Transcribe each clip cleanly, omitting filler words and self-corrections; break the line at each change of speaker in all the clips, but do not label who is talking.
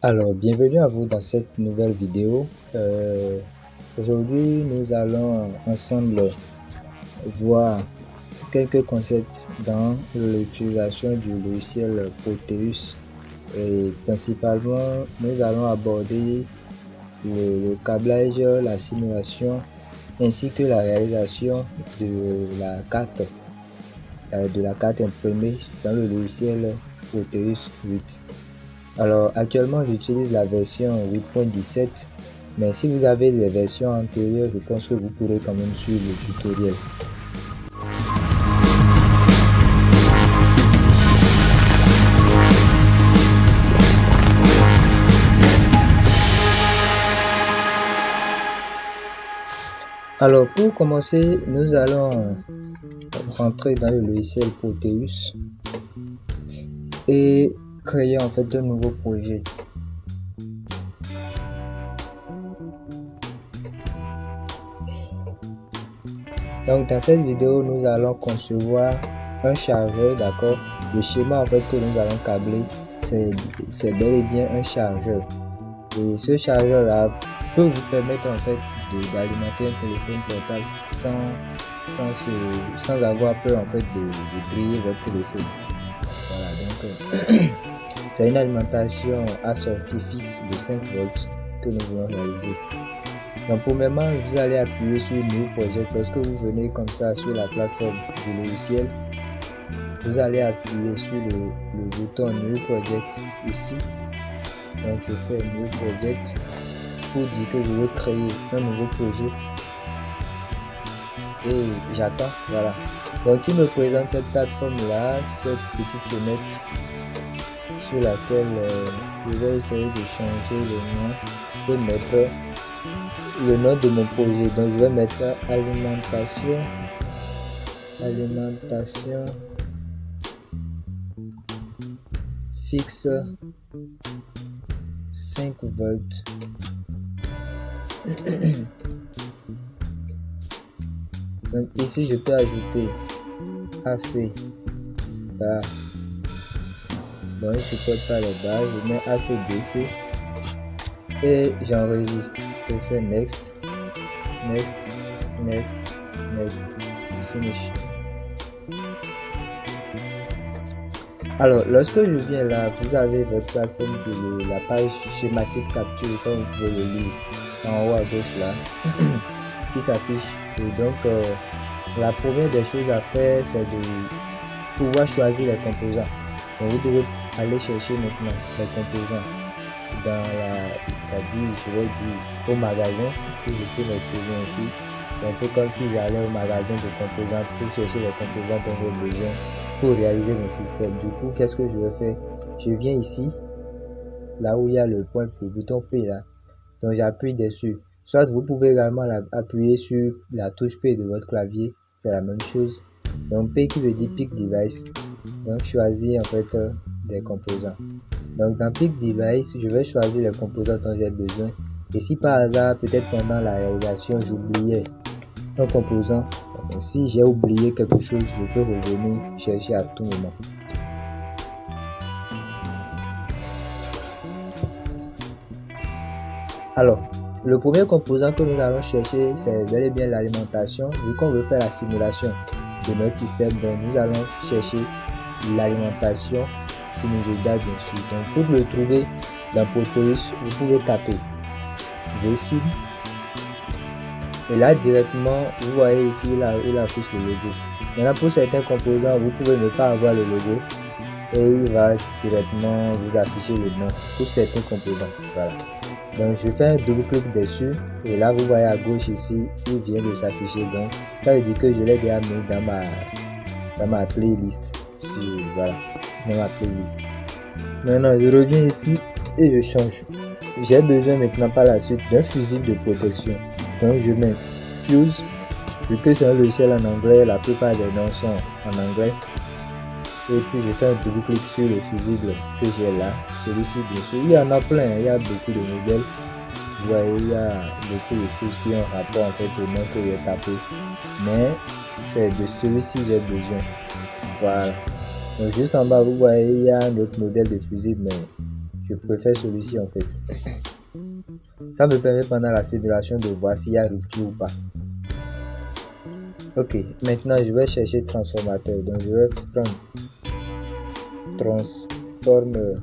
Alors, bienvenue à vous dans cette nouvelle vidéo. Aujourd'hui, nous allons ensemble voir quelques concepts dans l'utilisation du logiciel Proteus. Et principalement, nous allons aborder le câblage, la simulation, ainsi que la réalisation de la carte imprimée dans le logiciel Proteus 8. Alors actuellement j'utilise la version 8.17, mais si vous avez les versions antérieures, je pense que vous pourrez quand même suivre le tutoriel. Alors pour commencer, nous allons rentrer dans le logiciel Proteus et créer en fait un nouveau projet. Donc dans cette vidéo, nous allons concevoir un chargeur, d'accord. Le schéma en fait que nous allons câbler, c'est bel et bien un chargeur. Et ce chargeur là peut vous permettre en fait d'alimenter un téléphone portable sans avoir peur en fait de griller votre téléphone. Voilà, donc c'est une alimentation à sortie fixe de 5 volts que nous voulons réaliser. Donc premièrement, vous allez appuyer sur New Project. Lorsque vous venez comme ça sur la plateforme du logiciel, vous allez appuyer sur le bouton New Project ici. Donc je fais New Project pour dire que je veux créer un nouveau projet et j'attends. Voilà, donc il me présente cette plateforme là, cette petite fenêtre sur laquelle je vais essayer de changer le nom, de mettre le nom de mon projet. Donc je vais mettre alimentation fixe 5 volts. Donc ici je peux ajouter AC bar. Bon, je supporte pas les barres, je mets AC/DC et j'enregistre. Je fais next, finish. Alors lorsque je viens là, vous avez votre plateforme de la page schématique capture, comme vous pouvez le lire en haut à gauche là qui s'affiche. Et donc la première des choses à faire, c'est de pouvoir choisir les composants. Donc vous devez aller chercher maintenant les composants dans je vais dire au magasin, si je peux m'exprimer ainsi. C'est un peu comme si j'allais au magasin de composants pour chercher les composants dont j'ai besoin pour réaliser mon système. Du coup, qu'est-ce que je vais faire? Je viens ici, là où il y a le bouton P là. Donc j'appuie dessus. Soit vous pouvez également appuyer sur la touche P de votre clavier, c'est la même chose. Donc P qui veut dire Pick Device. Donc choisir en fait des composants. Donc dans Pick Device, je vais choisir les composants dont j'ai besoin. Et si par hasard, peut-être pendant la réalisation, j'oubliais un composant, si j'ai oublié quelque chose, je peux revenir chercher à tout moment. Alors, le premier composant que nous allons chercher, c'est bel et bien l'alimentation. Vu qu'on veut faire la simulation de notre système, donc nous allons chercher l'alimentation sinusoïdale bien sûr. Donc pour le trouver dans Proteus, vous pouvez taper VSIN et là directement vous voyez ici il affiche le logo. Maintenant pour certains composants, vous pouvez ne pas avoir le logo et il va directement vous afficher le nom pour certains composants. Voilà. Donc je fais un double clic dessus et là vous voyez à gauche ici, il vient de s'afficher. Donc ça veut dire que je l'ai déjà mis dans ma playlist. Voilà, dans ma playlist. Maintenant je reviens ici et je change. J'ai besoin maintenant par la suite d'un fusible de protection. Donc je mets fuse, vu que c'est un logiciel en anglais, la plupart des noms sont en anglais. Et puis je fais un double clic sur le fusible que j'ai là, celui-ci bien sûr. Il y en a plein, il y a beaucoup de modèles. Vous voyez, il y a beaucoup de choses qui ont rapport en fait au nom que j'ai tapé. Mais c'est de celui-ci j'ai besoin. Voilà. Donc juste en bas vous voyez il y a un autre modèle de fusible, mais Je préfère celui-ci en fait. Ça me permet pendant la simulation de voir s'il y a rupture ou pas. Ok, maintenant je vais chercher transformateur. Donc je vais prendre transformer.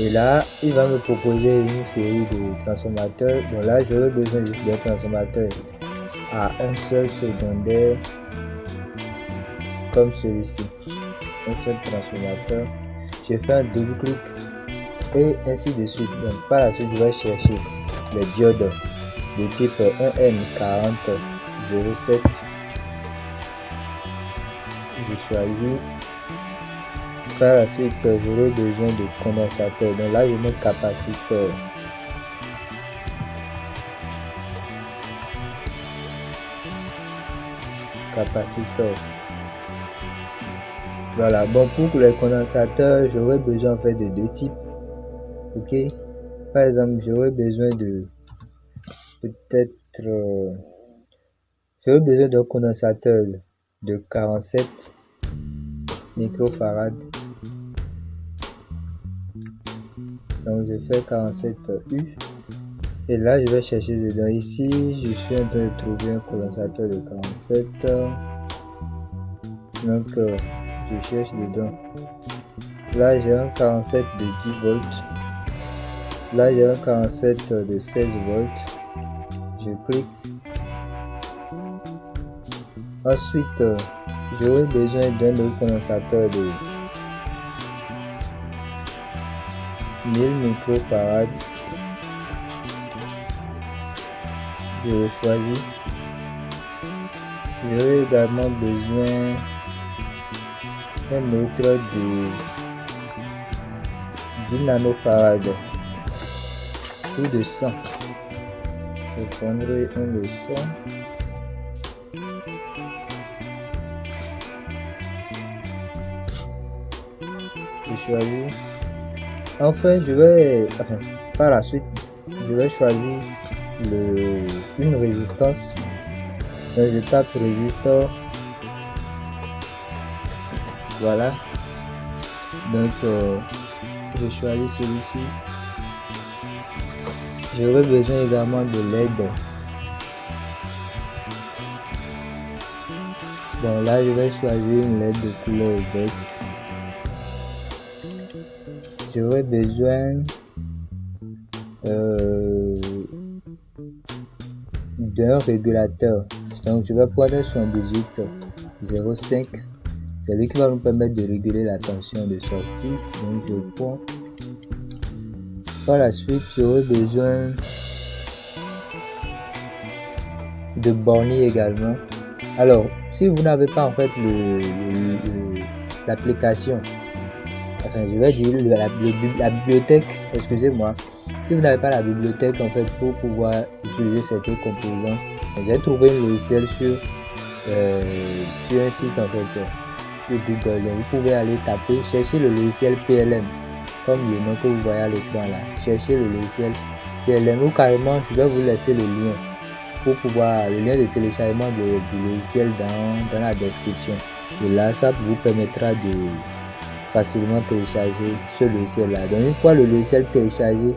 Et là, il va me proposer une série de transformateurs. Donc là, j'aurai besoin juste d'un transformateur à un seul secondaire comme celui-ci. Un seul transformateur. Je fais un double clic et ainsi de suite. Donc par la suite, je vais chercher les diodes de type 1N4007. Je choisis. Par la suite, j'aurai besoin de condensateur. Donc là, je mets capaciteur. Voilà. Bon, pour les condensateurs, j'aurai besoin en fait de deux types. Ok. Par exemple, j'aurai besoin de j'aurai besoin d'un condensateur de 47 microfarad. Donc je fais 47 U et là je vais chercher dedans. Ici je suis en train de trouver un condensateur de 47, donc je cherche dedans. Là j'ai un 47 de 10 volts, là j'ai un 47 de 16 volts. Je clique. Ensuite j'aurai besoin d'un autre condensateur de 1000 microfarad. Je le choisis. J'aurai également besoin d'un autre de 10 nanofarad ou de 100. Je prendrai un de 100. Je choisis. Enfin, par la suite, je vais choisir une résistance. Donc, je tape résistor. Voilà. Donc, je choisis celui-ci. J'aurai besoin également de LED. Bon, là, je vais choisir une LED de couleur verte. J'aurai besoin d'un régulateur. Donc je vais prendre un 7805. C'est lui qui va nous permettre de réguler la tension de sortie. Donc je prends. Par la suite, j'aurai besoin de bornier également. Alors, si vous n'avez pas en fait l'application, enfin je vais dire la bibliothèque, excusez-moi, si vous n'avez pas la bibliothèque en fait pour pouvoir utiliser certains composants, j'ai trouvé un logiciel sur un site en fait sur Google. Donc, vous pouvez aller taper, chercher le logiciel PLM comme le nom que vous voyez à l'écran là. Cherchez le logiciel PLM ou carrément je vais vous laisser le lien pour pouvoir, le lien de téléchargement du logiciel dans la description. Et là ça vous permettra de facilement télécharger ce logiciel là. Donc une fois le logiciel téléchargé,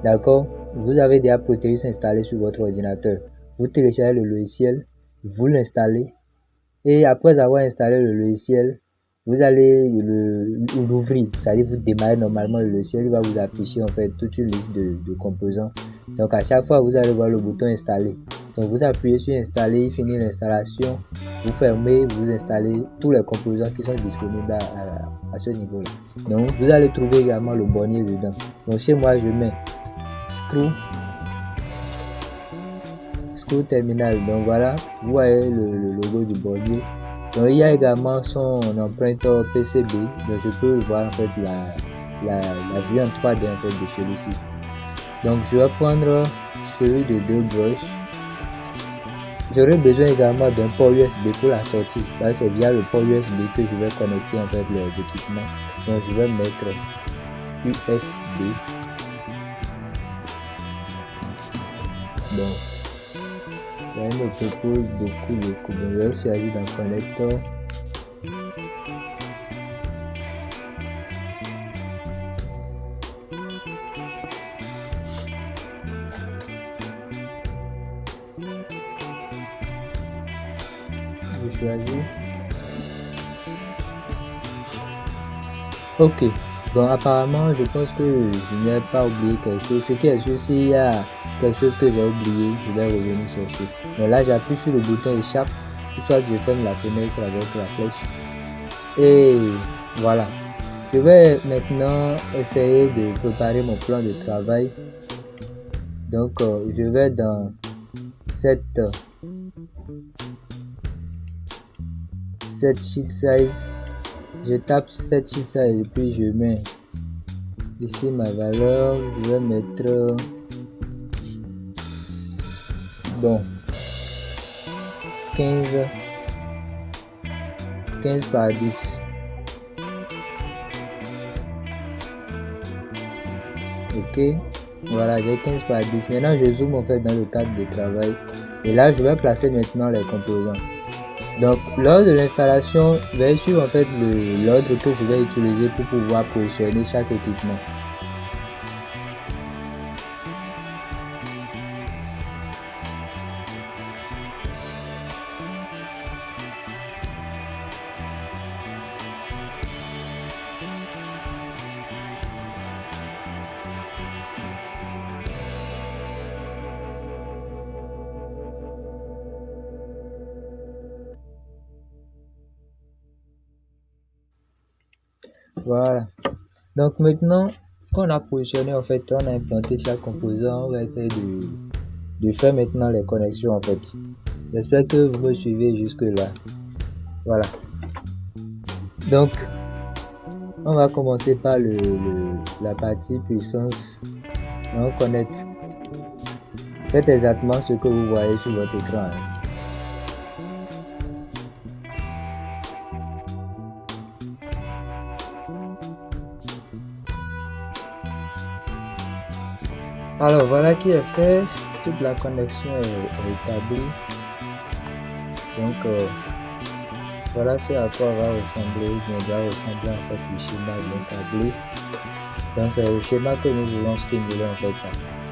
d'accord, vous avez déjà Proteus installé sur votre ordinateur. Vous téléchargez le logiciel, vous l'installez et après avoir installé le logiciel, vous allez l'ouvrir, c'est-à-dire vous démarrez normalement le logiciel, il va vous afficher en fait toute une liste de composants. Donc à chaque fois vous allez voir le bouton installer. Donc vous appuyez sur installer, il finit l'installation, vous fermez, vous installez tous les composants qui sont disponibles à ce niveau-là. Donc vous allez trouver également le bornier dedans. Donc chez moi je mets screw terminal. Donc voilà, vous voyez le logo du bornier. Donc il y a également son empreinte PCB. Donc je peux voir en fait la vue en 3D en fait de celui-ci. Donc je vais prendre celui de 2 broches. J'aurai besoin également d'un port USB pour la sortie. Là c'est via le port USB que je vais connecter en fait les équipements. Donc je vais mettre USB. Donc là, il me propose beaucoup. Je vais choisir d'un connecteur. je choisis. Ok, bon apparemment je pense que je n'ai pas oublié quelque chose. Ce qui est sûr, s'il y a quelque chose que j'ai oublié, je vais revenir chercher. Mais là j'appuie sur le bouton échappe, soit je ferme la fenêtre avec la flèche. Et voilà. Je vais maintenant essayer de préparer mon plan de travail. Donc je vais dans cette sheet size. Je tape cette sheet size et puis je mets ici ma valeur. Je vais mettre bon 15 par 10. Ok, voilà, j'ai 15 par 10. Maintenant je zoome en fait dans le cadre de travail et là je vais placer maintenant les composants. Donc lors de l'installation, je vais suivre en fait l'ordre que je vais utiliser pour pouvoir positionner chaque équipement. Voilà. Donc maintenant qu'on a positionné en fait, on a implanté chaque composant, on va essayer de faire maintenant les connexions en fait. J'espère que vous me suivez jusque là. Voilà. Donc on va commencer par la partie puissance. On connecte. Faites exactement ce que vous voyez sur votre écran. Alors voilà qui est fait, toute la connexion est établie. Donc voilà ce à quoi va ressembler, va ressembler en fait le schéma bien câblé. Donc c'est le schéma que nous voulons simuler en fait.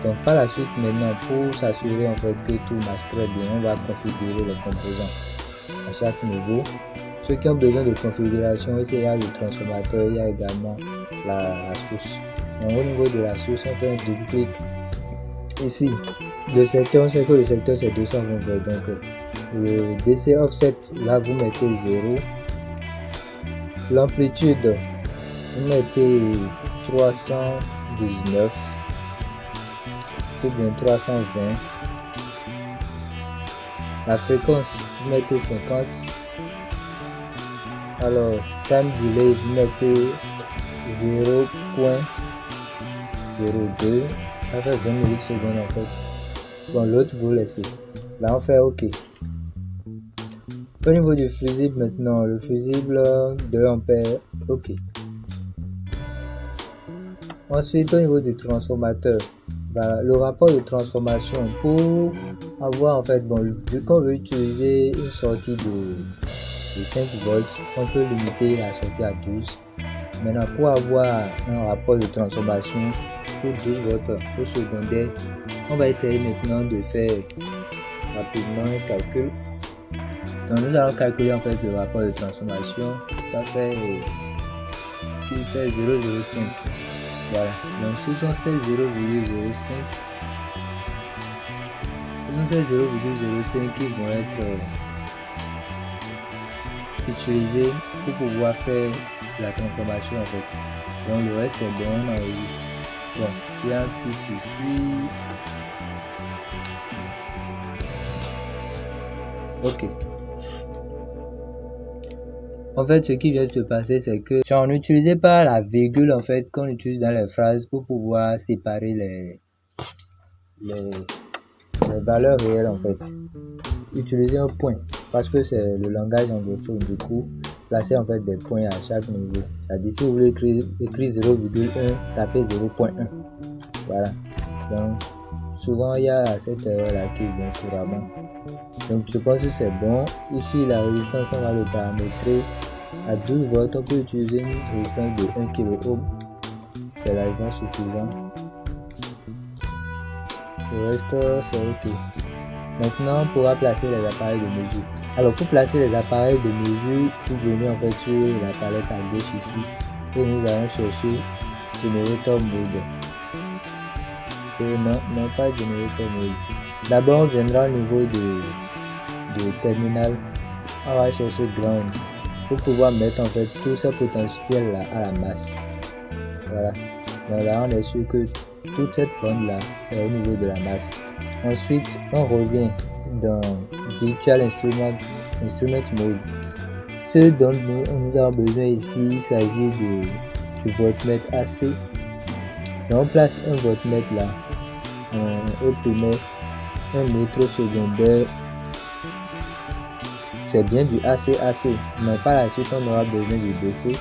Donc par la suite maintenant, pour s'assurer en fait que tout marche très bien, on va configurer les composants à chaque niveau. Ceux qui ont besoin de configuration, il y a le transformateur, il y a également la source. Donc au niveau de la source, on fait un double clic. Ici, le secteur, on sait que le secteur c'est 220 volts. Donc le DC offset, là vous mettez 0. L'amplitude, vous mettez 319 ou bien 320. La fréquence, vous mettez 50. Alors, time delay, vous mettez 0.02. Ça fait 20 millisecondes en fait. Bon, l'autre vous laissez. Là, on fait OK. Au niveau du fusible maintenant, le fusible 2 ampères, OK. Ensuite, au niveau du transformateur, le rapport de transformation pour avoir en fait, bon, vu qu'on veut utiliser une sortie de 5 volts, on peut limiter la sortie à 12. Maintenant, pour avoir un rapport de transformation pour 12 volts au secondaire, on va essayer maintenant de faire rapidement un calcul. Donc nous allons calculer en fait le rapport de transformation. Ça fait qui fait 0,05. Voilà. Donc ce sont ces 0,05. Ce sont ces 0,05 qui vont être utilisés pour pouvoir faire la transformation en fait. Donc le reste est bon, on a eu. Bon, il y a un petit souci. Ok. En fait, ce qui vient de se passer, c'est que si on n'utilisait pas la virgule en fait qu'on utilise dans les phrases pour pouvoir séparer les valeurs réelles en fait. Utilisez un point parce que c'est le langage anglophone. Du coup, placez en fait des points à chaque niveau. C'est-à-dire si vous voulez écrire 0,1, tapez 0.1. Voilà. Donc souvent il y a cette erreur là qui vient couramment. Donc je pense que c'est bon. Ici la résistance, on va le paramétrer à 12 volts. On peut utiliser une résistance de 1 kΩ. C'est largement suffisant. Le reste c'est ok. Maintenant on pourra placer les appareils de mesure. Alors pour placer les appareils de mesure, vous venez en fait sur la palette à gauche ici et nous allons chercher Generator Mode. Non pas Generator Mode. D'abord on viendra au niveau de terminal, on va chercher Ground pour pouvoir mettre en fait tout ce potentiel là à la masse. Voilà, donc là on est sûr que toute cette bande là est au niveau de la masse. Ensuite on revient dans Virtual Instrument Mode. Ce dont nous avons besoin ici, il s'agit du voltmètre AC. Donc on place un voltmètre là au primaire, un métro secondaire. C'est bien du AC, mais par la suite on aura besoin du DC.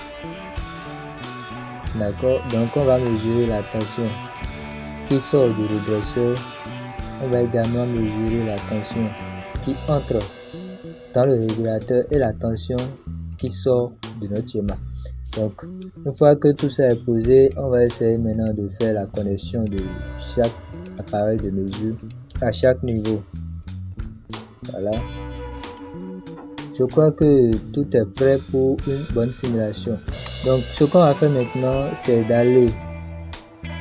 D'accord, donc on va mesurer la tension qui sort du redresseur. On va également mesurer la tension qui entre dans le régulateur et la tension qui sort de notre schéma. Donc une fois que tout ça est posé, on va essayer maintenant de faire la connexion de chaque appareil de mesure à chaque niveau. Voilà, je crois que tout est prêt pour une bonne simulation. Donc ce qu'on va faire maintenant, c'est d'aller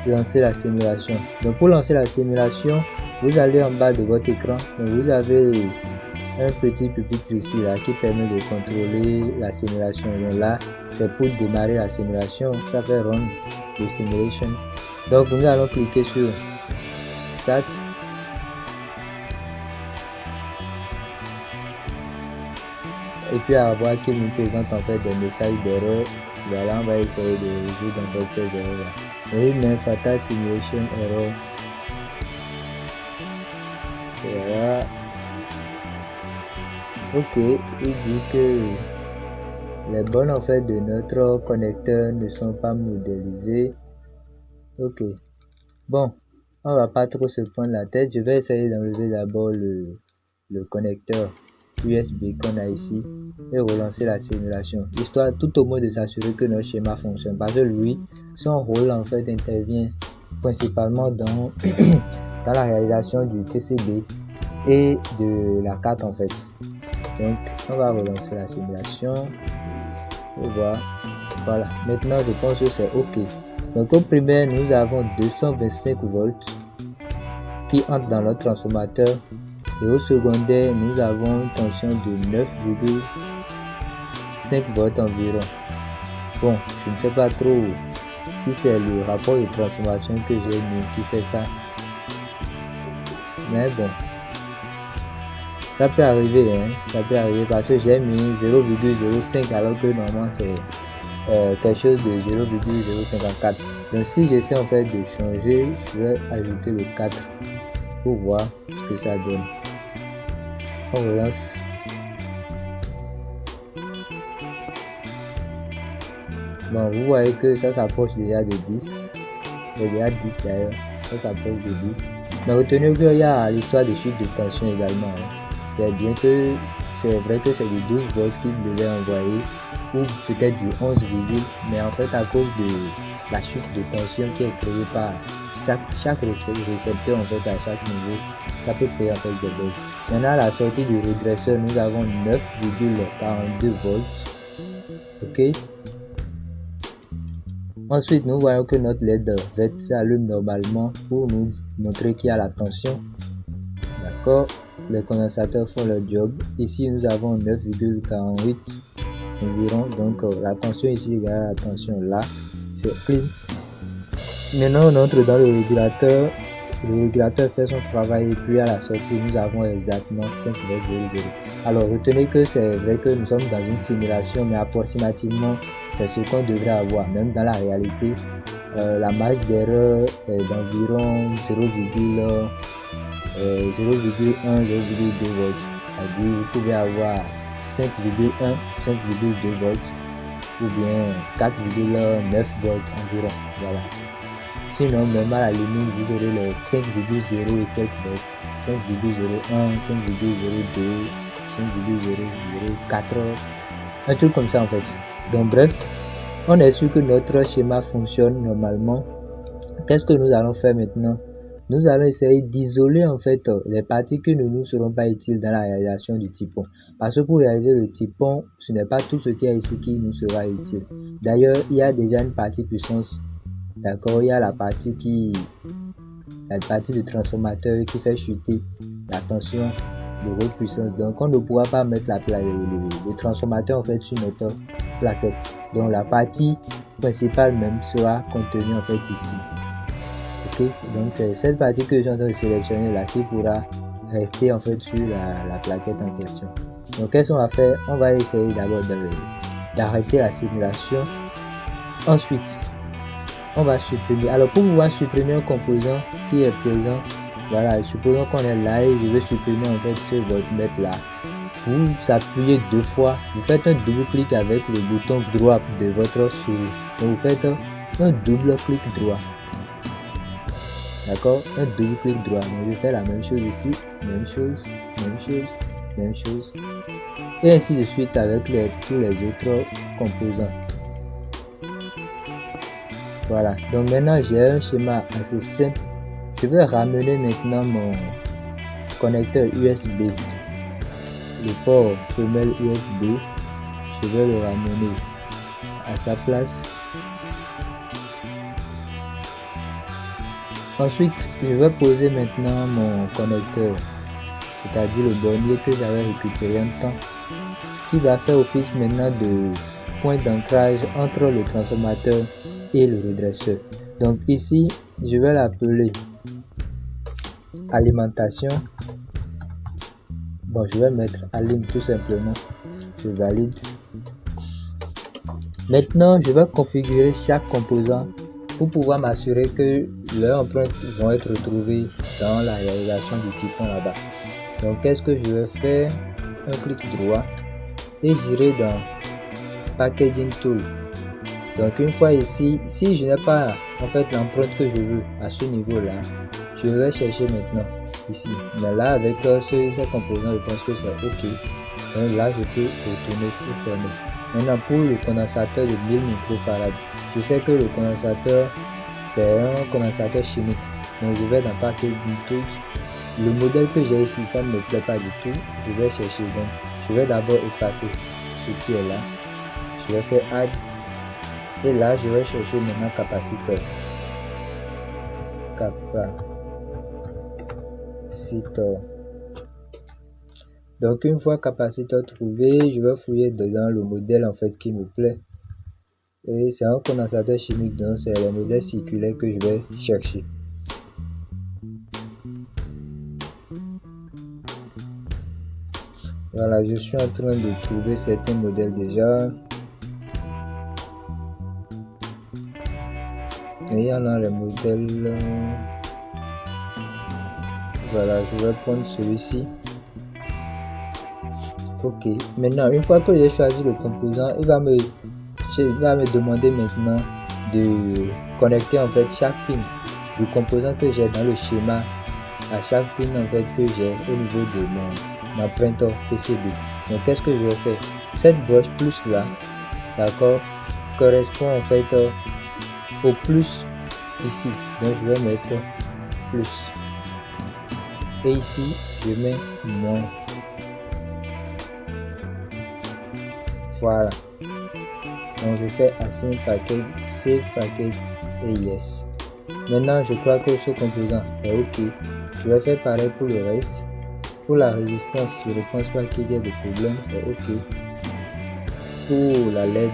lancer la simulation. Donc pour lancer la simulation, vous allez en bas de votre écran, donc vous avez un petit pupitre ici là qui permet de contrôler la simulation. Donc là c'est pour démarrer la simulation, ça fait run the simulation. Donc nous allons cliquer sur Start. Et puis à voir qu'il nous présente en fait des messages d'erreur. Voilà, on va essayer de résoudre en fait ces erreurs là. Oui, mais Fatal Simulation Error. Voilà. Ok, il dit que les bornes en fait de notre connecteur ne sont pas modélisées. Ok, bon, on va pas trop se prendre la tête. Je vais essayer d'enlever d'abord le connecteur USB qu'on a ici et relancer la simulation, histoire tout au moins de s'assurer que notre schéma fonctionne, parce que lui, son rôle en fait intervient principalement dans dans la réalisation du PCB et de la carte en fait. Donc on va relancer la simulation et voilà, maintenant je pense que c'est ok. Donc au primaire nous avons 225 volts qui entrent dans notre transformateur. Et au secondaire, nous avons une tension de 9,5 volts environ. Bon, je ne sais pas trop si c'est le rapport de transformation que j'ai mis qui fait ça. Mais bon, ça peut arriver, hein, ça peut arriver parce que j'ai mis 0,05 alors que normalement c'est quelque chose de 0,054. Donc si j'essaie en fait de changer, je vais ajouter le 4 pour voir ce que ça donne. On relance. Bon, vous voyez que ça s'approche déjà de 10. Il y a déjà 10 d'ailleurs. Ça s'approche de 10. Mais retenez qu'il y a l'histoire de chute de tension également. Hein. C'est bien que c'est vrai que c'est du 12 volts qu'il devait envoyer, ou peut-être du 11, mais en fait à cause de la chute de tension qui est créée par chaque récepteur en fait à chaque niveau, ça peut créer en fait des bugs. Maintenant à la sortie du redresseur, nous avons 9,42 volts. Ok. Ensuite, nous voyons que notre LED vert s'allume normalement pour nous montrer qu'il y a la tension. D'accord. Les condensateurs font leur job. Ici, nous avons 9,48 environ. Donc, la tension ici égale à la tension là. C'est clean. Maintenant, on entre dans le régulateur. Le régulateur fait son travail et puis à la sortie, nous avons exactement 5,00. Alors, retenez que c'est vrai que nous sommes dans une simulation, mais approximativement, c'est ce qu'on devrait avoir. Même dans la réalité, la marge d'erreur est d'environ 0,1, 0,2 volts. C'est-à-dire, vous pouvez avoir 5,1, 5,2 volts ou bien 4,9 volts environ. Voilà. Sinon, même à la limite, vous aurez les 5,0 et quelques volts, 5,01, 5,02, 5,004, un truc comme ça en fait. Donc bref, on est sûr que notre schéma fonctionne normalement. Qu'est-ce que nous allons faire maintenant? nous allons essayer d'isoler en fait les parties qui ne nous seront pas utiles dans la réalisation du typon. Parce que pour réaliser le typon, ce n'est pas tout ce qu'il y a ici qui nous sera utile. D'ailleurs, il y a déjà une partie puissance. D'accord, il y a la partie du transformateur qui fait chuter la tension de votre puissance. Donc on ne pourra pas mettre le transformateur en fait sur notre plaquette. Donc la partie principale même sera contenue en fait ici. Ok, donc c'est cette partie que je suis en train de sélectionner là qui pourra rester en fait sur la plaquette en question. Donc qu'est-ce qu'on va faire? On va essayer d'abord d'arrêter la simulation. Ensuite, on va supprimer. Alors pour pouvoir supprimer un composant qui est présent, voilà, supposons qu'on est là et je vais supprimer en fait ce voltmètre là. Vous appuyez deux fois, vous faites un double clic avec le bouton droit de votre souris. Donc vous faites un double clic droit. D'accord, un double clic droit. Donc je fais la même chose ici, même chose, même chose, même chose. Et ainsi de suite avec tous les autres composants. Voilà, donc maintenant j'ai un schéma assez simple. Je vais ramener maintenant mon connecteur USB, le port femelle USB. Je vais le ramener à sa place. Ensuite, je vais poser maintenant mon connecteur, c'est-à-dire le bornier que j'avais récupéré un temps, qui va faire office maintenant de point d'ancrage entre le transformateur et le redresseur. Donc ici, je vais l'appeler alimentation. Bon, je vais mettre alim tout simplement. Je valide. Maintenant, je vais configurer chaque composant pour pouvoir m'assurer que leurs empreintes vont être retrouvées dans la réalisation du typon là-bas. Donc, qu'est-ce que je vais faire? Un clic droit et j'irai dans Packaging Tool. Donc, une fois ici, si je n'ai pas en fait l'empreinte que je veux à ce niveau-là, je vais chercher maintenant ici. Mais là, avec ces composants, je pense que c'est OK. Donc là, je peux retourner tout fermer. Maintenant, pour le condensateur de 1000 microfarad, je sais que le condensateur, c'est un condensateur chimique. Donc, je vais dans Packaging Tools. Le modèle que j'ai ici, ça ne me plaît pas du tout. Je vais chercher. Donc, je vais d'abord effacer ce qui est là. Je vais faire Add. Et là, je vais chercher maintenant capaciteur. Capaciteur. Donc une fois capaciteur trouvé, je vais fouiller dedans le modèle en fait qui me plaît. Et c'est un condensateur chimique, donc c'est le modèle circulaire que je vais chercher. Voilà, je suis en train de trouver certains modèles déjà. Et il y en a les modèles. Voilà, je vais prendre celui-ci. Ok, maintenant une fois que j'ai choisi le composant, il va me demander maintenant de connecter en fait chaque pin du composant que j'ai dans le schéma à chaque pin en fait que j'ai au niveau de ma printer PCB. Donc qu'est-ce que je vais faire? Cette broche plus là, d'accord, correspond en fait au plus ici. Donc je vais mettre plus. Et ici, je mets moins. Voilà. Donc je fais assign package, save package et yes. Maintenant je crois que ce composant est ok. Je vais faire pareil pour le reste. Pour la résistance, je ne pense pas qu'il y ait de problème, c'est ok. Pour la LED,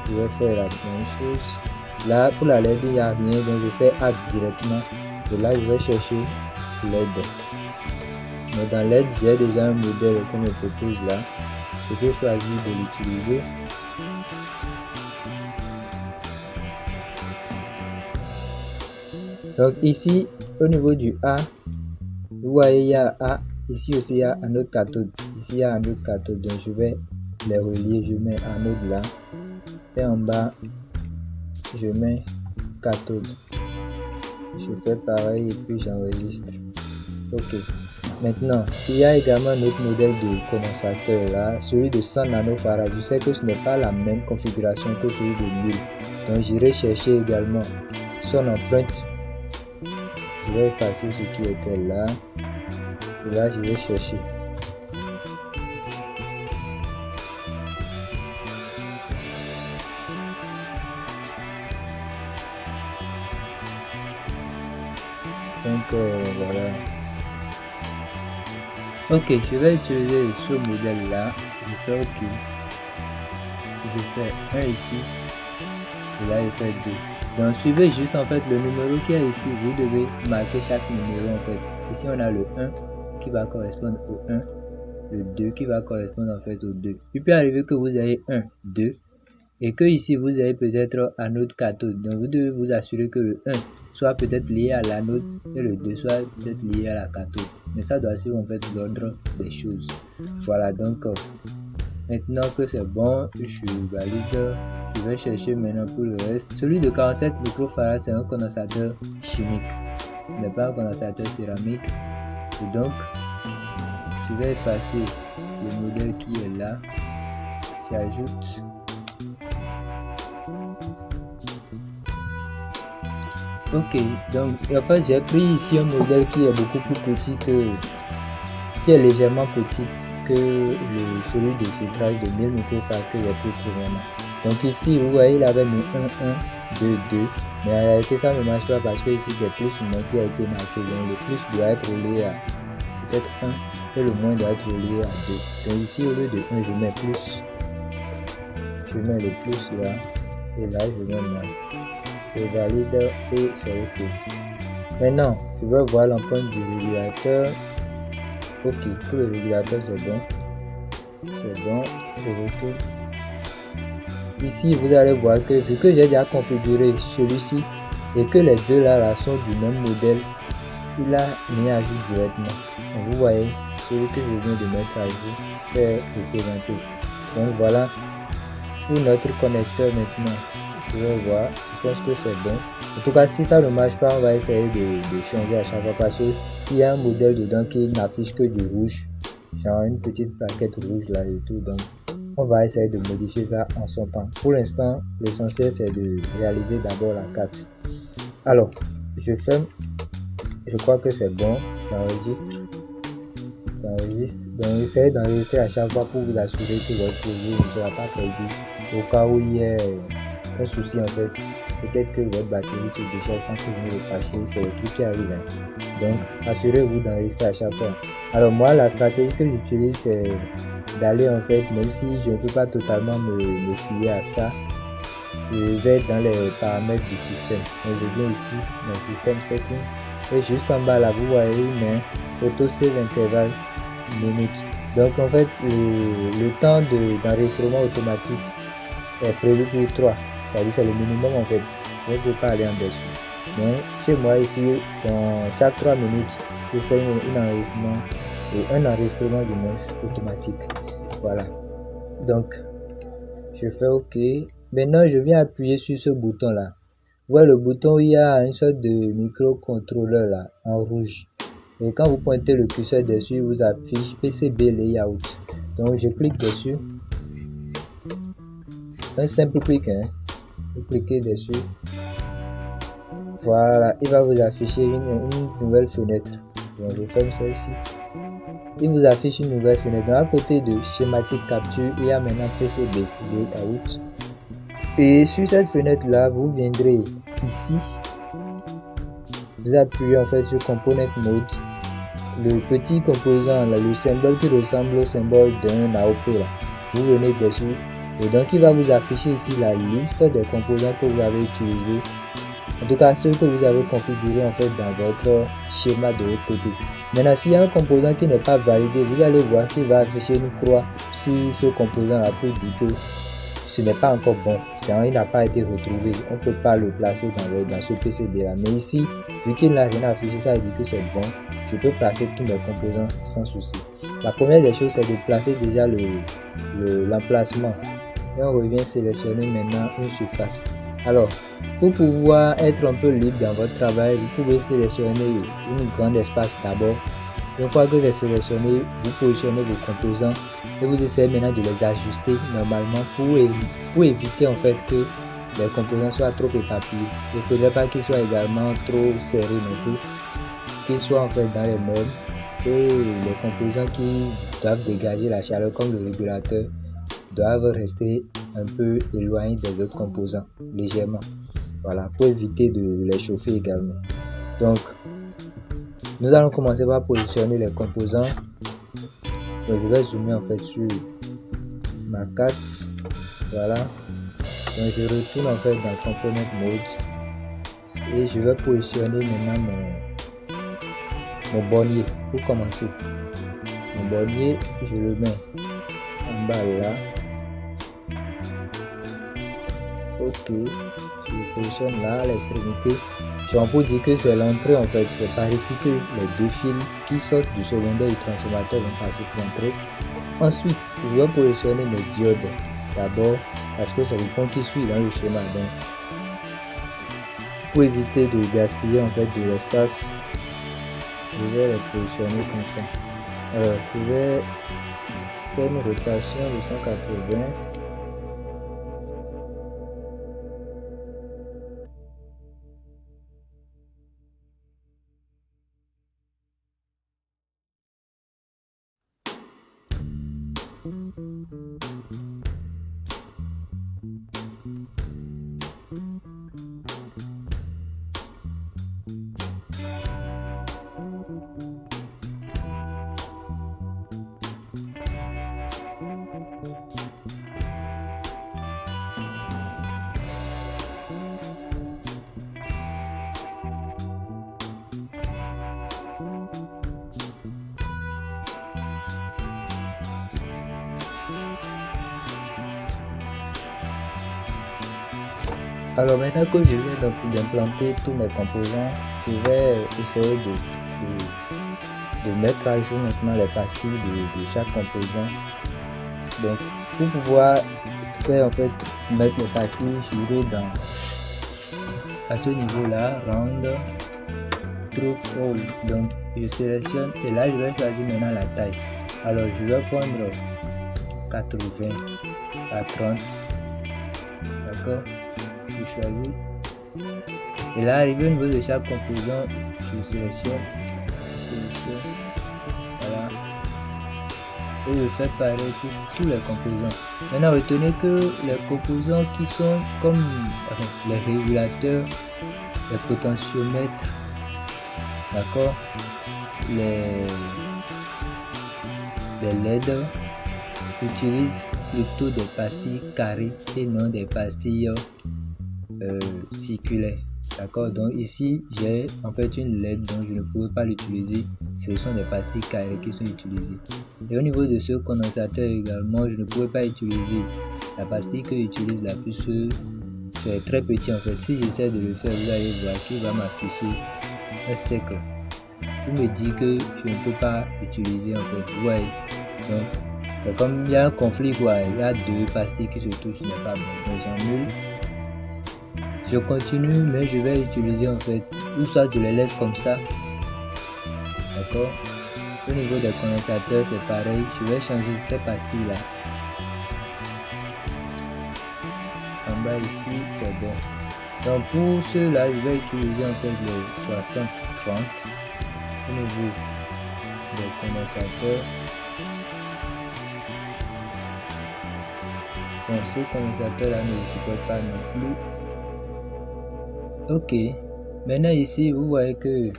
je vais faire la même chose. Là pour la LED il n'y a rien, donc je fais add directement. Et là je vais chercher LED. Mais dans LED j'ai déjà un modèle qu'on me propose là. Je peux choisir de l'utiliser. Donc ici au niveau du A, vous voyez il y a A, ici aussi il y a un autre cathode, ici il y a un autre cathode, donc je vais les relier, je mets anode là et en bas je mets cathode. Je fais pareil et puis j'enregistre. Ok. Maintenant, il y a également un autre modèle de condensateur là, celui de 100 nanofarad. Je sais que ce n'est pas la même configuration que celui de 1000. Donc j'irai chercher également son empreinte. Je vais effacer ce qui était là. Et là, je vais chercher. Donc voilà. Ok, je vais utiliser ce modèle là. Je fais OK. Je fais 1 ici. Et là, je fais 2. Donc suivez juste en fait le numéro qui est ici. Vous devez marquer chaque numéro en fait. Ici on a le 1 qui va correspondre au 1. Le 2 qui va correspondre en fait au 2. Il peut arriver que vous ayez 1, 2. Et que ici vous avez peut-être anode cathode. Donc vous devez vous assurer que le 1 soit peut-être lié à l'anode et le 2 soit peut-être lié à la cathode. Mais ça doit suivre en fait l'ordre des choses. Voilà, donc maintenant que c'est bon, je valide. Je vais chercher maintenant pour le reste. Celui de 47 microfarads, c'est un condensateur chimique. Ce n'est pas un condensateur céramique. Et donc, je vais effacer le modèle qui est là. J'ajoute. Ok, donc en fait j'ai pris ici un modèle qui est beaucoup plus petit qui est légèrement petit que celui de filtrage de 1000 microfarads que j'ai pris précédemment. Donc ici vous voyez il avait mis 1, 1, 2, 2, mais en réalité ça ne marche pas parce que ici c'est plus ou moins qui a été marqué. Donc le plus doit être relié à peut-être 1 et le moins doit être relié à 2. Donc ici au lieu de 1 je mets plus. Je mets le plus là et là je mets moins. Je valide et c'est OK. Maintenant, je vais voir l'empreinte du régulateur. OK, pour le régulateur c'est bon. C'est bon, je retourne. Ici, vous allez voir que vu que j'ai déjà configuré celui-ci et que les deux là sont du même modèle, il a mis à jour directement. Donc, vous voyez, celui que je viens de mettre à jour, c'est représenté. Donc voilà pour notre connecteur maintenant. Je vais voir, je pense que c'est bon. En tout cas, si ça ne marche pas, on va essayer de changer à chaque fois parce qu'il y a un modèle dedans qui n'affiche que du rouge, genre une petite plaquette rouge là et tout. Donc, on va essayer de modifier ça en son temps. Pour l'instant, l'essentiel c'est de réaliser d'abord la carte. Alors, je ferme. Je crois que c'est bon. J'enregistre. Donc, essayez d'enregistrer à chaque fois pour vous assurer que votre projet ne sera pas perdu. Au cas où il y ait un souci en fait, peut-être que votre batterie se décharge sans que vous ne le sachiez, c'est le truc qui arrive. Donc assurez-vous d'enregistrer à chaque fois. Alors moi la stratégie que j'utilise c'est d'aller en fait, même si je ne peux pas totalement me fier à ça, je vais dans les paramètres du système. Donc je viens ici dans système setting et juste en bas là vous voyez mais auto save intervalle minute. Donc en fait le temps d'enregistrement automatique est prévu pour 3. C'est-à-dire c'est le minimum en fait, on ne peut pas aller en dessous. Donc chez moi ici, dans chaque 3 minutes, je fais un enregistrement du moins automatique. Voilà. Donc je fais OK. Maintenant je viens appuyer sur ce bouton là. Vous voyez le bouton où il y a une sorte de microcontrôleur là en rouge. Et quand vous pointez le curseur dessus, il vous affiche PCB Layout. Donc je clique dessus. Un simple clic, hein. Vous cliquez dessus. Voilà, il va vous afficher une nouvelle fenêtre. Donc je ferme ça ici. Il vous affiche une nouvelle fenêtre. Donc à côté de schématique capture, il y a maintenant PCB Layout. Et sur cette fenêtre là, vous viendrez ici. Vous appuyez en fait sur Component Mode. Le petit composant là, le symbole qui ressemble au symbole d'un AOP là. Vous venez dessus. Et donc il va vous afficher ici la liste des composants que vous avez utilisés, en tout cas ceux que vous avez configurés en fait dans votre schéma de l'autre côté. Maintenant s'il y a un composant qui n'est pas validé, vous allez voir qu'il va afficher une croix sur ce composant là pour dire que ce n'est pas encore bon, il n'a pas été retrouvé, on ne peut pas le placer dans ce PCB là. Mais ici, vu qu'il n'a rien affiché, ça veut dire que c'est bon, je peux placer tous mes composants sans souci. La première des choses c'est de placer déjà l'emplacement. Et on revient sélectionner maintenant une surface. Alors, pour pouvoir être un peu libre dans votre travail, vous pouvez sélectionner une grande espace d'abord. Une fois que c'est sélectionné, vous positionnez vos composants et vous essayez maintenant de les ajuster normalement pour éviter en fait que les composants soient trop éparpillés. Il ne faudrait pas qu'ils soient également trop serrés non plus, qu'ils soient en fait dans les normes, et les composants qui doivent dégager la chaleur comme le régulateur doivent rester un peu éloignés des autres composants, légèrement. Voilà, pour éviter de les chauffer également. Donc, nous allons commencer par positionner les composants. Donc, je vais zoomer en fait sur ma carte. Voilà. Donc, je retourne en fait dans Component Mode et je vais positionner maintenant mon bornier pour commencer. Mon bornier, je le mets en bas là. Ok, je le positionne là à l'extrémité. On peut dire que c'est l'entrée en fait, c'est par ici que les deux fils qui sortent du secondaire du transformateur vont passer pour l'entrée. Ensuite, je vais positionner mes diodes d'abord parce que c'est le pont qui suit dans le schéma. Donc, pour éviter de gaspiller en fait de l'espace, je vais les positionner comme ça. Alors, je vais faire une rotation de 180. Alors maintenant que je viens d'implanter tous mes composants, je vais essayer de mettre à jour maintenant les pastilles de chaque composant. Donc pour pouvoir faire en fait mettre les pastilles, je vais à ce niveau là, round, true all. Donc je sélectionne et là je vais choisir maintenant la taille. Alors je vais prendre 80 à 30, d'accord. Je choisis et là arrivé au niveau de chaque composant, je sélectionne, voilà, et je fais pareil pour tous les composants. Maintenant retenez que les composants qui sont comme les régulateurs, les potentiomètres, d'accord, les LED utilisent plutôt des pastilles carrées et non des pastilles circulaire, d'accord. Donc ici j'ai en fait une LED, donc je ne pouvais pas l'utiliser, ce sont des pastilles carrées qui sont utilisées. Et au niveau de ce condensateur également, je ne pouvais pas utiliser la pastille que j'utilise la plus, c'est très petit en fait. Si j'essaie de le faire, vous allez voir qu'il va m'afficher un cercle pour me dire que je ne peux pas utiliser en fait, vous voyez. Donc c'est comme il y a un conflit quoi, il y a deux pastilles qui se touchent, ce n'est pas bon, donc j'annule. Je continue, mais je vais utiliser en fait, ou soit je les laisse comme ça, d'accord. Au niveau des condensateurs c'est pareil, je vais changer ces pastilles là en bas ici, c'est bon. Donc pour ceux-là je vais utiliser en fait les 60-30 au niveau des condensateurs. Bon, ce condensateur là ne supporte pas non plus. Ok, maintenant ici vous voyez que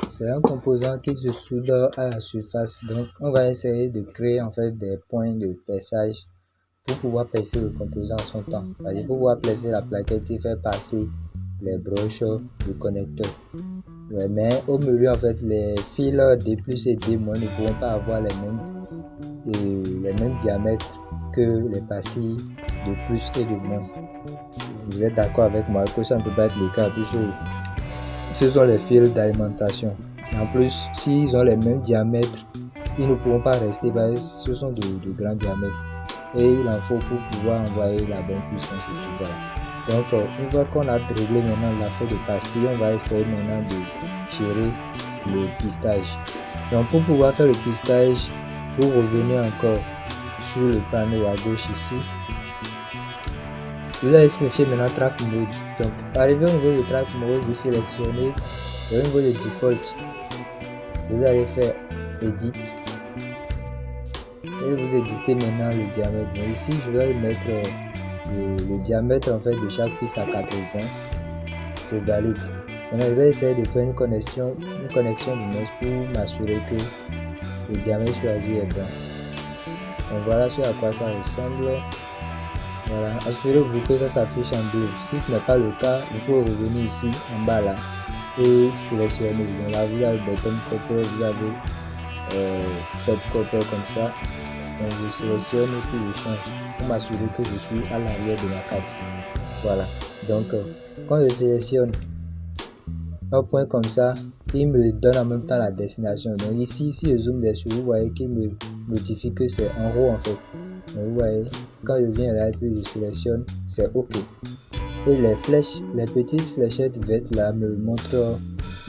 c'est un composant qui se soude à la surface, donc on va essayer de créer en fait des points de perçage pour pouvoir percer le composant en son temps, c'est-à-dire pour pouvoir percer la plaquette et faire passer les broches du connecteur. Ouais, mais au milieu en fait les fils D plus et D- ne pourront pas avoir les mêmes diamètres que les pastilles de plus et de moins. Vous êtes d'accord avec moi que ça ne peut pas être le cas puisque ce sont les fils d'alimentation. En plus, s'ils ont les mêmes diamètres, ils ne pourront pas rester parce que ce sont de grands diamètres. Et il en faut pour pouvoir envoyer la bonne puissance et tout, voilà. Donc, une fois qu'on a réglé maintenant l'affaire de pastilles, on va essayer maintenant de tirer le pistage. Donc, pour pouvoir faire le pistage, vous revenez encore sur le panneau à gauche ici. Vous allez chercher maintenant Track Mode. Donc, arrivé au niveau de Track Mode, vous sélectionnez au niveau de Default. Vous allez faire Edit. Et vous éditez maintenant le diamètre. Donc ici, je vais mettre le diamètre en fait de chaque piste à 80. Je valide. Maintenant, je vais essayer de faire une connexion du mouse pour m'assurer que le diamètre choisi est bon. Donc voilà ce à quoi ça ressemble. Voilà, assurez-vous que ça s'affiche en bleu. Si ce n'est pas le cas, il faut revenir ici en bas là et sélectionner. Donc là, vous avez bottom copper, vous avez top copper comme ça. Donc je sélectionne et puis je change pour m'assurer que je suis à l'arrière de ma carte. Voilà. Donc quand je sélectionne un point comme ça, il me donne en même temps la destination. Donc ici, si je zoome dessus, vous voyez qu'il me notifie que c'est en haut en fait. Donc vous voyez, quand je viens là et puis je sélectionne, c'est OK. Et les flèches, les petites fléchettes vertes là me montrent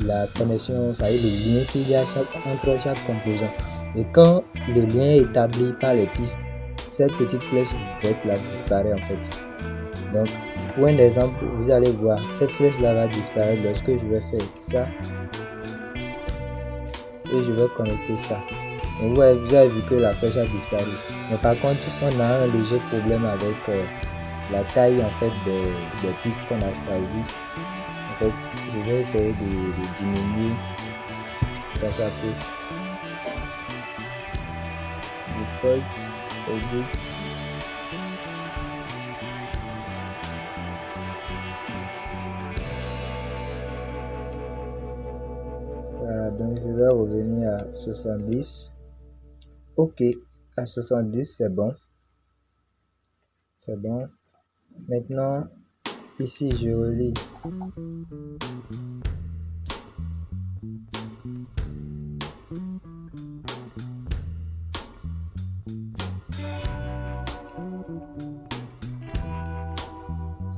la connexion, ça y est, le lien qu'il y a entre chaque composant. Et quand le lien est établi par les pistes, cette petite flèche verte là disparaît en fait. Donc pour un exemple, vous allez voir, cette flèche là va disparaître lorsque je vais faire ça et je vais connecter ça. Donc vous avez vu que la flèche a disparu. Mais par contre, on a un léger problème avec la taille en fait des pistes qu'on a choisies. En fait, je vais essayer de diminuer tout à peu. Default, edit. Voilà, donc je vais revenir à 70. OK, à 70 c'est bon. C'est bon. Maintenant, ici je relis.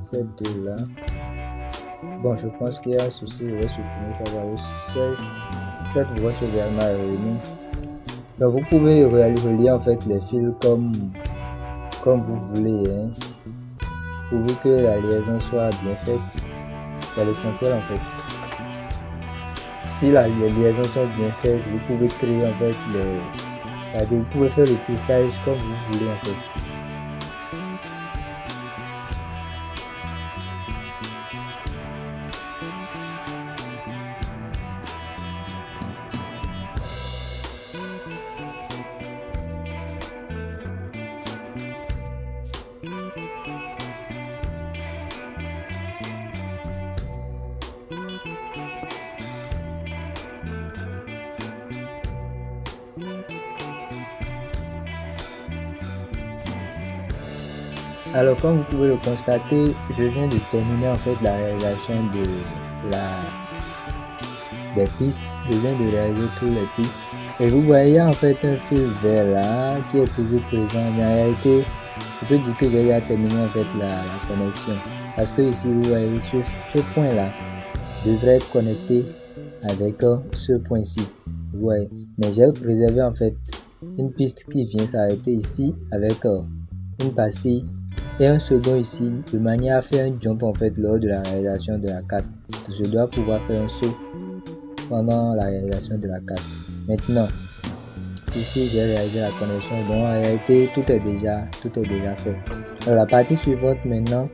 Ces deux là. Bon, je pense qu'il y a un souci, je vais supprimer ça. Cette broche également est revenue. Donc vous pouvez relier en fait les fils comme vous voulez, hein, pourvu que la liaison soit bien faite. C'est l'essentiel en fait. Si les liaisons sont bien faites, vous pouvez créer en fait vous pouvez faire le pistage comme vous voulez en fait. Alors comme vous pouvez le constater, je viens de terminer en fait la réalisation des pistes. Je viens de réaliser toutes les pistes. Et vous voyez en fait un fil vert là qui est toujours présent. Mais en réalité, je peux dire que j'ai déjà terminé en fait la connexion. Parce que ici vous voyez ce point là devrait être connecté avec ce point-ci. Vous voyez. Mais j'ai préservé en fait une piste qui vient s'arrêter ici avec une pastille et un second ici de manière à faire un jump en fait lors de la réalisation de la carte. Je dois pouvoir faire un saut pendant la réalisation de la carte. Maintenant, ici j'ai réalisé la connexion, donc en réalité tout est déjà fait. Alors, la partie suivante maintenant,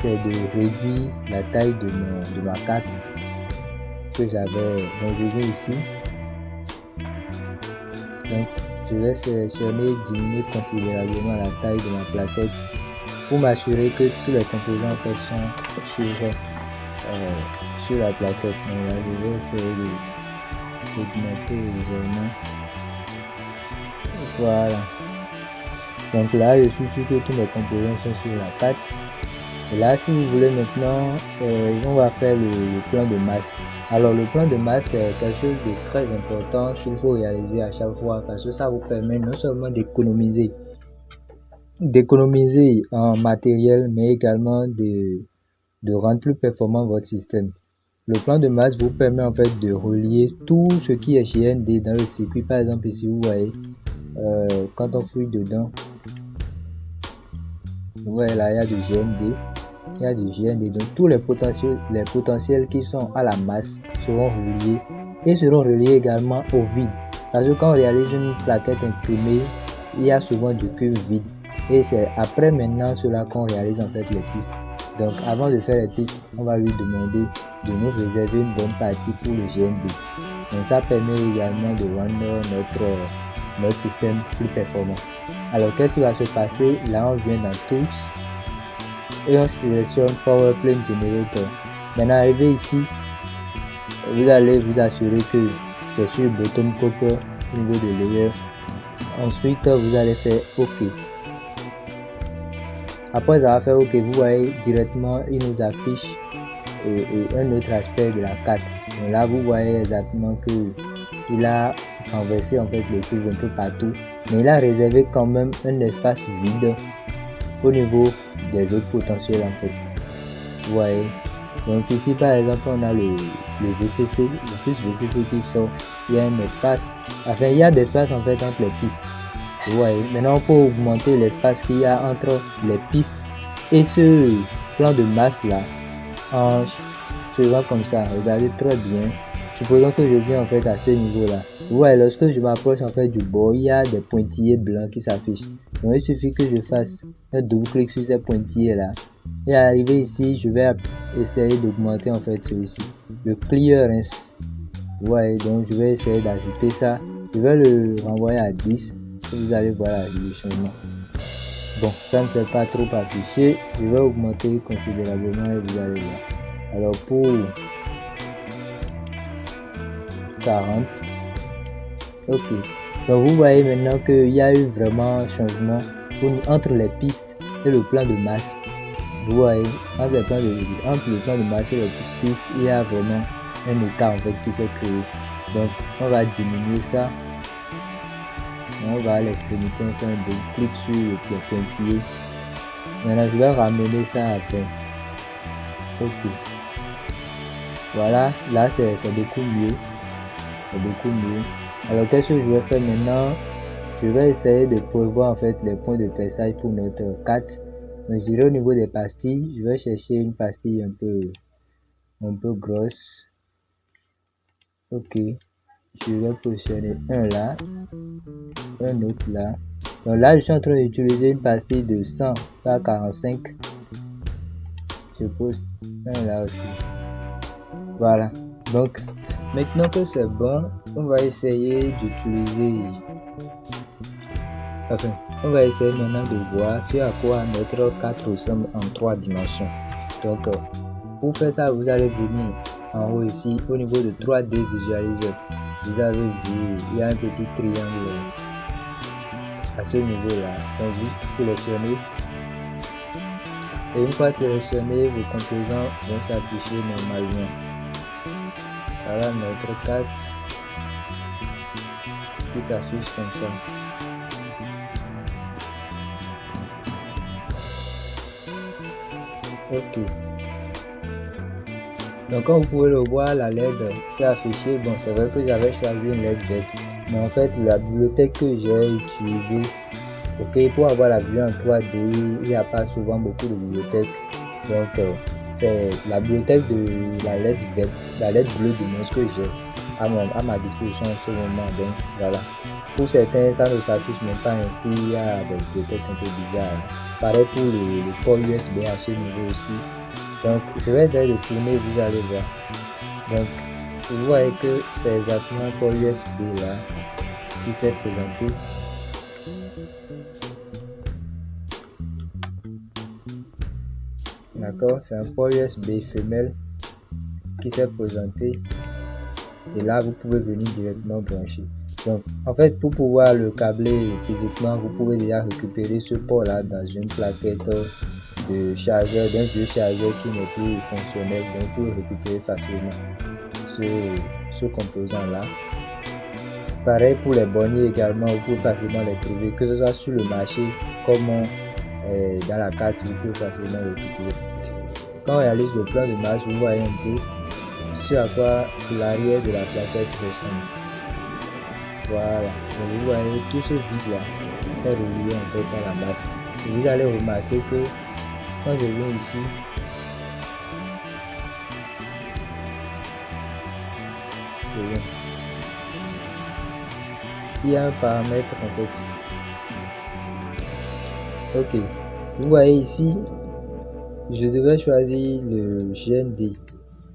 c'est de réduire la taille de ma carte que j'avais. Donc je vais ici. Donc je vais sélectionner diminuer considérablement la taille de ma plaquette pour m'assurer que tous les composants en fait sont sur la plaquette. Donc là, je vais essayer d'augmenter légèrement. Voilà. Donc là, je suis sûr que tous les composants sont sur la carte. Et là, si vous voulez maintenant, on va faire le plan de masse. Alors le plan de masse est quelque chose de très important qu'il faut réaliser à chaque fois parce que ça vous permet non seulement d'économiser en matériel, mais également de rendre plus performant votre système. Le plan de masse vous permet en fait de relier tout ce qui est GND dans le circuit. Par exemple ici vous voyez, quand on fouille dedans, Vous voyez là, il y a du GND. Il y a du GND. Donc tous les potentiels qui sont à la masse seront reliés et seront reliés également au vide. Parce que quand on réalise une plaquette imprimée, il y a souvent du cube vide. Et c'est après maintenant cela qu'on réalise en fait les pistes. Donc avant de faire les pistes, on va lui demander de nous réserver une bonne partie pour le GND. Donc ça permet également de rendre notre système plus performant. Alors qu'est-ce qui va se passer? Là on vient dans Tools et on sélectionne Power Plane Generator. Maintenant arrivé ici, vous allez vous assurer que c'est sur Bottom Copper au niveau de layer. Ensuite vous allez faire OK. Après avoir fait OK, vous voyez directement il nous affiche un autre aspect de la carte. Donc là vous voyez exactement que il a renversé en fait les cuves un peu partout, mais il a réservé quand même un espace vide au niveau des autres potentiels en fait. Vous voyez. Donc ici par exemple on a le VCC, le plus VCC qui sort, il y a un espace, enfin il y a d'espace en fait entre les pistes. Vous voyez. Maintenant on peut augmenter l'espace qu'il y a entre les pistes et ce plan de masse là en faisant comme ça. Regardez très bien. Supposons que je viens en fait à ce niveau là. Vous voyez, lorsque je m'approche en fait du bord, il y a des pointillés blancs qui s'affichent. Donc il suffit que je fasse un double clic sur ces pointillés là. Et arrivé ici, je vais essayer d'augmenter en fait celui-ci. Le clearance. Vous voyez, donc je vais essayer d'ajouter ça. Je vais le renvoyer à 10. Et vous allez voir le changement. Bon, ça ne s'est pas trop affiché. Je vais augmenter considérablement et vous allez voir. Alors pour 40. Ok. Donc vous voyez maintenant qu'il y a eu vraiment un changement entre les pistes et le plan de masse. Vous voyez, entre le plan de masse et les pistes, il y a vraiment un écart en fait qui s'est créé. Donc on va diminuer ça. On va à l'extrémité, on fait un double clic sur le pointillé. Maintenant je vais ramener ça après. Ok. Voilà, là c'est beaucoup mieux. C'est beaucoup mieux. Alors qu'est-ce que je vais faire maintenant? Je vais essayer de prévoir en fait les points de perçage pour notre carte. Donc j'irai au niveau des pastilles. Je vais chercher une pastille un peu grosse. Ok. Je vais positionner un là, un autre là. Donc là je suis en train d'utiliser une pastille de 100 par 45. Je pose un là aussi. Voilà. Donc maintenant que c'est bon, on va essayer d'utiliser. Enfin, on va essayer maintenant de voir sur à quoi notre carte ressemble en 3 dimensions. Donc, pour faire ça, vous allez venir en haut ici au niveau de 3D visualizer. Vous avez vu, il y a un petit triangle à ce niveau-là. Donc, vous sélectionnez. Et une fois sélectionné, vos composants vont s'afficher normalement. Voilà notre carte qui s'affiche comme ça. Ok. Donc comme vous pouvez le voir, la LED s'est affichée. Bon, c'est vrai que j'avais choisi une LED verte, mais en fait la bibliothèque que j'ai utilisée, ok, pour avoir la vue en 3D, il n'y a pas souvent beaucoup de bibliothèques. Donc c'est la bibliothèque de la LED verte, la LED bleue du moins que j'ai à ma disposition en ce moment. Donc voilà. Pour certains, ça ne s'affiche même pas ainsi. Il y a des bibliothèques un peu bizarres. Pareil pour le port USB à ce niveau aussi. Donc je vais essayer de tourner, vous allez voir. Donc vous voyez que c'est exactement un port USB là qui s'est présenté. D'accord, c'est un port USB femelle qui s'est présenté. Et là vous pouvez venir directement brancher. Donc en fait pour pouvoir le câbler physiquement, vous pouvez déjà récupérer ce port là dans une plaquette de chargeur, d'un vieux chargeur qui n'est plus fonctionnel. Donc vous pouvez récupérer facilement ce composant là. Pareil pour les borniers également, vous pouvez facilement les trouver, que ce soit sur le marché comme dans la casse, vous pouvez facilement les récupérer. Quand on réalise le plan de masse, vous voyez un peu sur à quoi l'arrière de la plaquette ressemble. Voilà, donc vous voyez tout ce vide là est relié en fait à la masse. vous allez remarquer que quand je viens ici, il y a un paramètre en fait. Ok, vous voyez ici, je devais choisir le GND.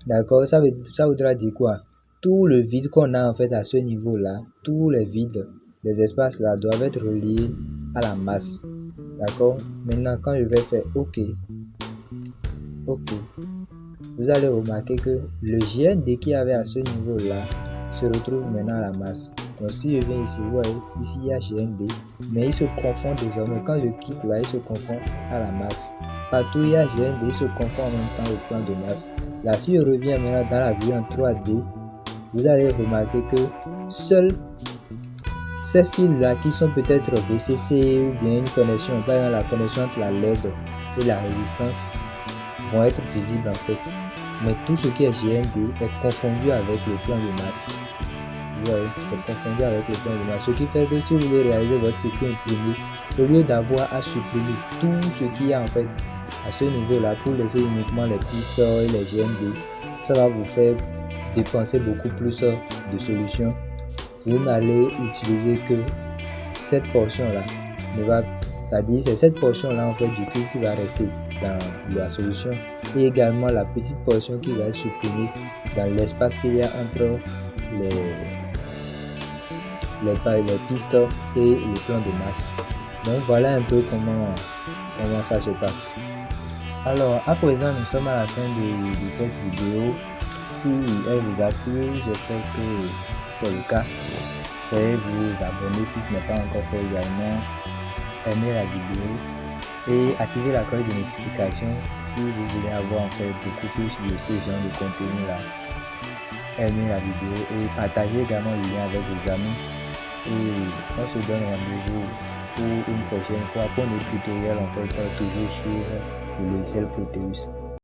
D'accord, ça voudra dire quoi? Tout le vide qu'on a en fait à ce niveau là, tous les vides, les espaces là doivent être reliés à la masse. D'accord, maintenant quand je vais faire OK, vous allez remarquer que le GND qu'il y avait à ce niveau là se retrouve maintenant à la masse. Donc si je viens ici, vous voyez, ici il y a GND, mais il se confond désormais. Quand je quitte là, il se confond à la masse. Partout il y a GND, il se confond en même temps au plan de masse. Là, si je reviens maintenant dans la vue en 3D, vous allez remarquer que seuls ces fils là qui sont peut-être VCC ou bien une connexion, par exemple la connexion entre la LED et la résistance, vont être visibles en fait. Mais tout ce qui est GND est confondu avec le plan de masse. Vous voyez, c'est confondu avec le plan de masse. Ce qui fait que si vous voulez réaliser votre circuit imprimé, au lieu d'avoir à supprimer tout ce qu'il y a en fait à ce niveau là pour laisser uniquement les pistes et les GND, ça va vous faire dépenser beaucoup plus de solutions. Vous n'allez utiliser que cette portion là, c'est-à-dire c'est cette portion là en fait du cube qui va rester dans la solution, et également la petite portion qui va être supprimée dans l'espace qu'il y a entre les pistes et le plan de masse. Donc voilà un peu comment ça se passe. Alors à présent nous sommes à la fin de cette vidéo. Si elle vous a plu, j'espère que c'est le cas. Veuillez vous abonner si ce n'est pas encore fait également, aimer la vidéo et activer la cloche de notification si vous voulez avoir en fait beaucoup plus de ce genre de contenu là. Aimez la vidéo et partagez également le lien avec vos amis, et on se donne rendez-vous pour une prochaine fois pour nos tutoriels en fait toujours sur le logiciel Proteus.